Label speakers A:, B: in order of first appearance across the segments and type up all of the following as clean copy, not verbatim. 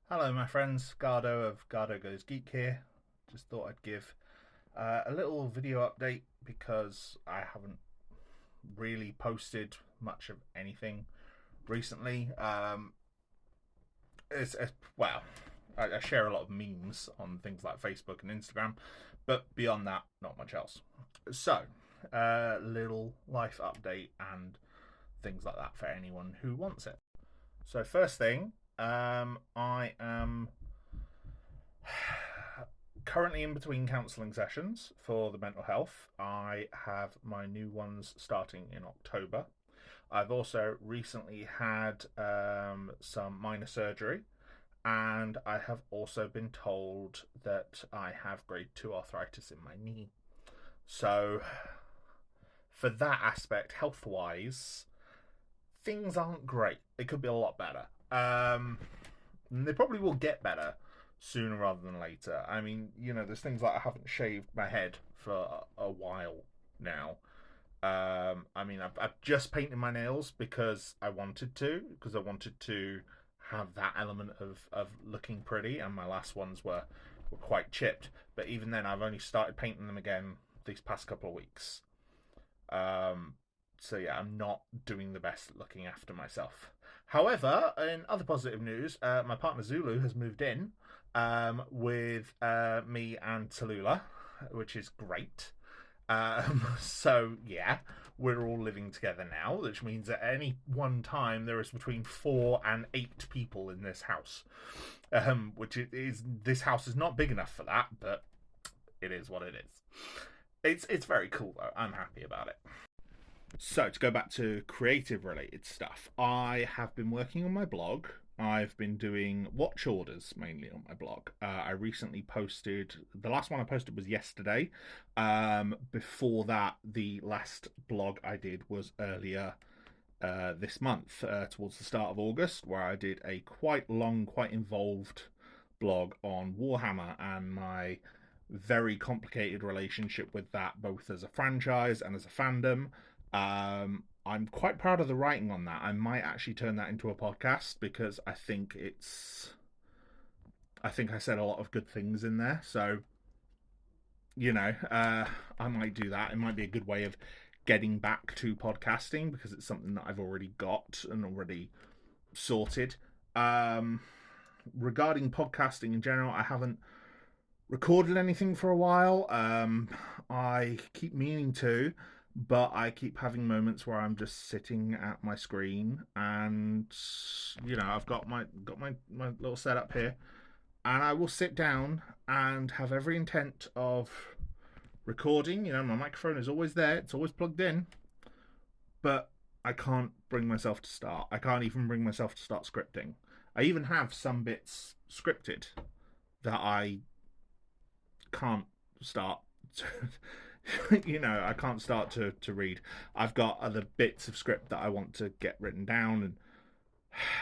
A: Hello, my friends. Gardo of Gardo Goes Geek here. Just thought I'd give a little video update because I haven't really posted much of anything recently. Well, I share a lot of memes on things like Facebook and Instagram, but beyond that, not much else. So, little life update and things like that for anyone who wants it. So, first thing, I am currently in between counselling sessions for the mental health. I have my new ones starting in October. I've also recently had some minor surgery, and I have also been told that I have grade 2 arthritis in my knee. So, for that aspect, health wise, things aren't great. They could be a lot better. And they probably will get better sooner rather than later. I mean, there's things like I haven't shaved my head for a while now. I've just painted my nails because I wanted to have that element of looking pretty, and my last ones were quite chipped. But even then, I've only started painting them again these past couple of weeks. Um, so yeah, I'm not doing the best at looking after myself. However, in other positive news, my partner Zulu has moved in with me and Tallulah, which is great. So yeah, we're all living together now, which means at any one time there is between 4 and 8 people in this house. Which is this house is not big enough for that, but it is what it is. It's very cool though. I'm happy about it. So, to go back to creative related stuff, I have been working on my blog. I've been doing watch orders mainly on my blog. I recently posted, the last one I posted was yesterday. Before that, the last blog I did was earlier this month, towards the start of August, where I did a quite long, quite involved blog on Warhammer and my very complicated relationship with that, both as a franchise and as a fandom. I'm quite proud of the writing on that. I might actually turn that into a podcast because I think I said a lot of good things in there. So, I might do that. It might be a good way of getting back to podcasting because it's something that I've already got and already sorted. Um, Regarding podcasting in general, I haven't recorded anything for a while. I keep meaning to, but I keep having moments where I'm just sitting at my screen, and I've got my little setup here, and I will sit down and have every intent of recording. My microphone is always there; it's always plugged in, but I can't bring myself to start. I can't even bring myself to start scripting. I even have some bits scripted that I can't start to, I can't start to read. I've got other bits of script that I want to get written down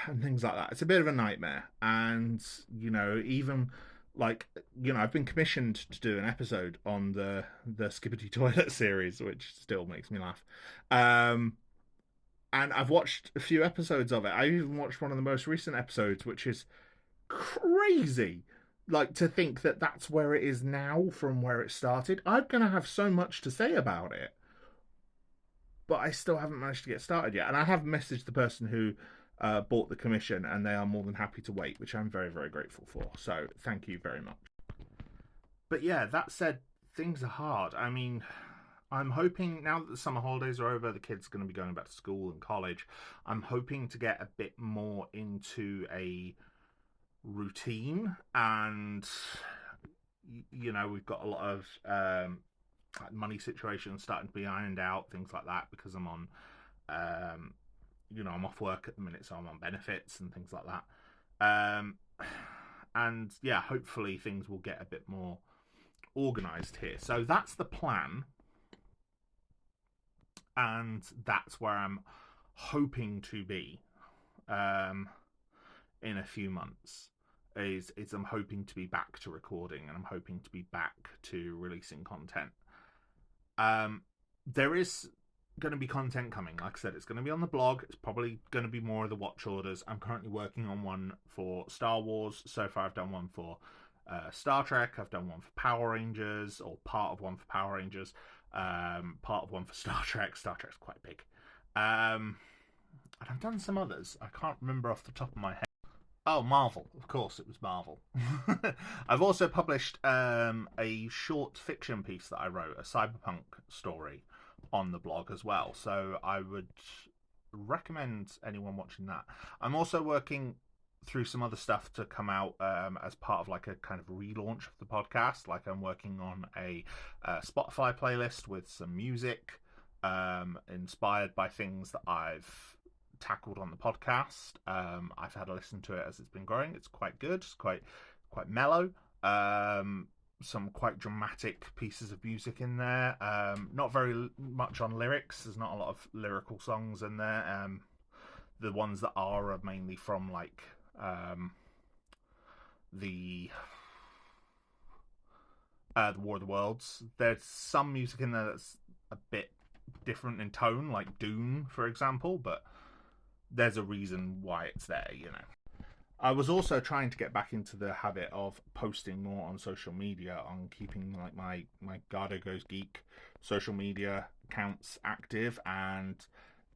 A: and things like that. It's a bit of a nightmare. And, even like, I've been commissioned to do an episode on the Skippity Toilet series, which still makes me laugh. And I've watched a few episodes of it. I even watched one of the most recent episodes, which is crazy. Like, to think that that's where it is now from where it started. I'm gonna have so much to say about it, but I still haven't managed to get started yet. And I have messaged the person who bought the commission, and they are more than happy to wait, which I'm very, very grateful for. So thank you very much. But yeah, that said, things are hard. I mean, I'm hoping now that the summer holidays are over, the kids are going to be going back to school and college. I'm hoping to get a bit more into a routine, and we've got a lot of money situations starting to be ironed out, things like that, because I'm on I'm off work at the minute, so I'm on benefits and things like that. And yeah, hopefully things will get a bit more organized here. So that's the plan, and that's where I'm hoping to be um, in a few months. Is I'm hoping to be back to recording, and I'm hoping to be back to releasing content. Um, there is going to be content coming. Like I said, it's going to be on the blog. It's probably going to be more of the watch orders. I'm currently working on one for Star Wars. So far, I've done one for Star Trek. I've done one for Power Rangers, or part of one for Power Rangers. Part of one for Star Trek. Star Trek's quite big. And I've done some others. I can't remember off the top of my head. Oh, Marvel. Of course, it was Marvel. I've also published a short fiction piece that I wrote, a cyberpunk story, on the blog as well. So I would recommend anyone watching that. I'm also working through some other stuff to come out as part of like a kind of relaunch of the podcast. Like I'm working on a Spotify playlist with some music inspired by things that I've tackled on the podcast. I've had a listen to it as it's been growing. It's quite good. It's quite mellow. Some quite dramatic pieces of music in there. Not very much on lyrics. There's not a lot of lyrical songs in there. The ones that are mainly from like the War of the Worlds. There's some music in there that's a bit different in tone, like Dune, for example, but there's a reason why it's there, you know. I was also trying to get back into the habit of posting more on social media, on keeping like my Gardo Goes Geek social media accounts active, and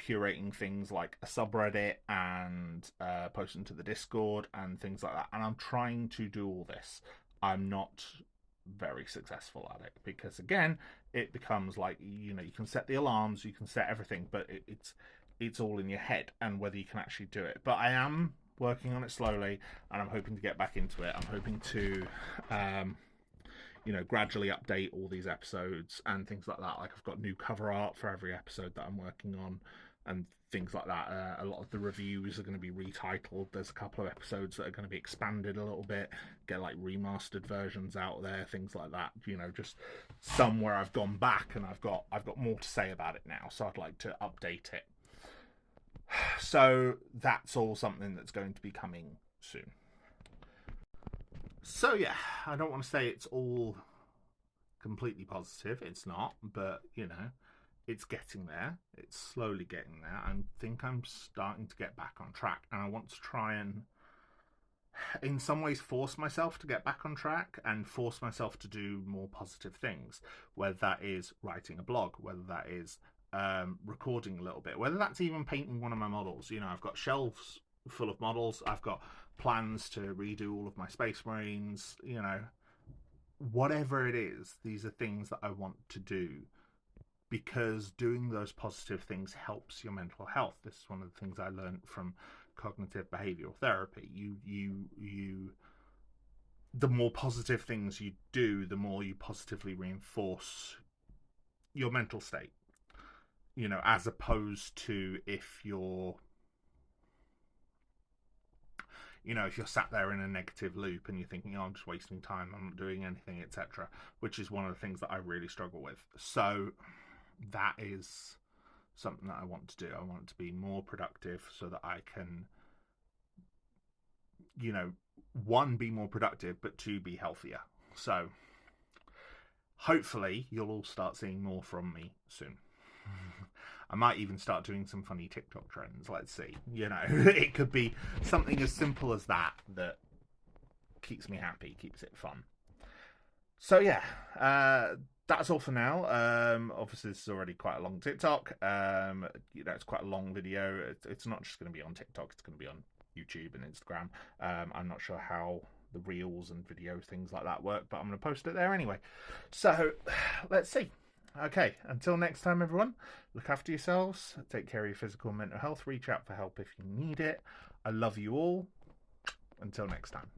A: curating things like a subreddit and posting to the Discord and things like that. And I'm trying to do all this. I'm not very successful at it because, again, it becomes like, you know, you can set the alarms, you can set everything, but it's all in your head and whether you can actually do it. But I am working on it slowly, and I'm hoping to get back into it. I'm hoping to you know, gradually update all these episodes and things like that. Like I've got new cover art for every episode that I'm working on and things like that. A lot of the reviews are going to be retitled. There's a couple of episodes that are going to be expanded a little bit, get like remastered versions out there, things like that. You know, just somewhere I've gone back and I've got more to say about it now, so I'd like to update it. So that's all something that's going to be coming soon. So yeah, I don't want to say it's all completely positive. It's not, but you know, it's getting there. It's slowly getting there. I think I'm starting to get back on track, and I want to try and, in some ways, force myself to get back on track and force myself to do more positive things, whether that is writing a blog, whether that is recording a little bit, whether that's even painting one of my models. You know, I've got shelves full of models. I've got plans to redo all of my Space Marines. You know, whatever it is, these are things that I want to do, because doing those positive things helps your mental health. This is one of the things I learned from cognitive behavioral therapy. You the more positive things you do, the more you positively reinforce your mental state. You know, as opposed to if you're sat there in a negative loop and you're thinking, oh, I'm just wasting time, I'm not doing anything, etc., which is one of the things that I really struggle with. So that is something that I want to do. I want to be more productive so that I can, you know, one, be more productive, but two, be healthier. So hopefully you'll all start seeing more from me soon. I might even start doing some funny TikTok trends. Let's see. You know, it could be something as simple as that keeps me happy, keeps it fun. So yeah, that's all for now. Obviously, this is already quite a long TikTok. You know, it's quite a long video. It's not just going to be on TikTok. It's going to be on YouTube and Instagram. I'm not sure how the reels and video things like that work, but I'm going to post it there anyway. So let's see. Okay, until next time, everyone, look after yourselves, take care of your physical and mental health, reach out for help if you need it. I love you all. Until next time.